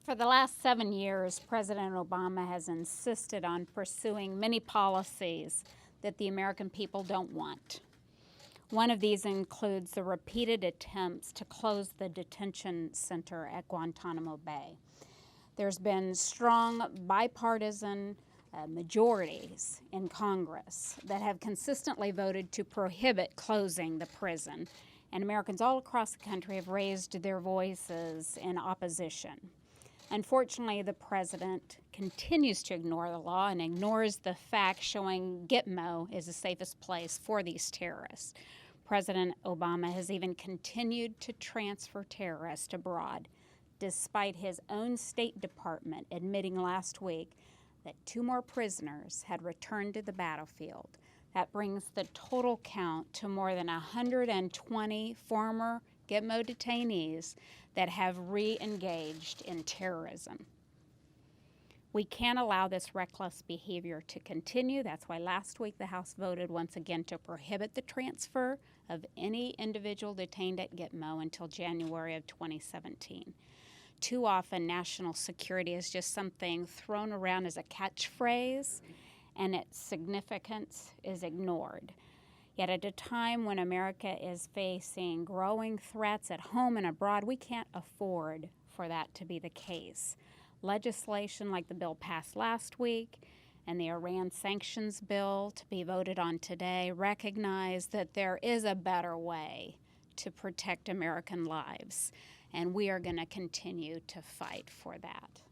For the last 7 years, President Obama has insisted on pursuing many policies that the American people don't want. One of these includes the repeated attempts to close the detention center at Guantanamo Bay. There's been strong bipartisan majorities in Congress that have consistently voted to prohibit closing the prison, and Americans all across the country have raised their voices in opposition. Unfortunately, the president continues to ignore the law and ignores the facts showing Gitmo is the safest place for these terrorists. President Obama has even continued to transfer terrorists abroad, despite his own State Department admitting last week that 2 more prisoners had returned to the battlefield. That brings the total count to more than 120 former Gitmo detainees that have re-engaged in terrorism. We can't allow this reckless behavior to continue. That's why last week the House voted once again to prohibit the transfer of any individual detained at Gitmo until January of 2017. Too often, national security is just something thrown around as a catchphrase, and its significance is ignored. Yet at a time when America is facing growing threats at home and abroad, we can't afford for that to be the case. Legislation like the bill passed last week and the Iran sanctions bill to be voted on today recognize that there is a better way to protect American lives, and we are going to continue to fight for that.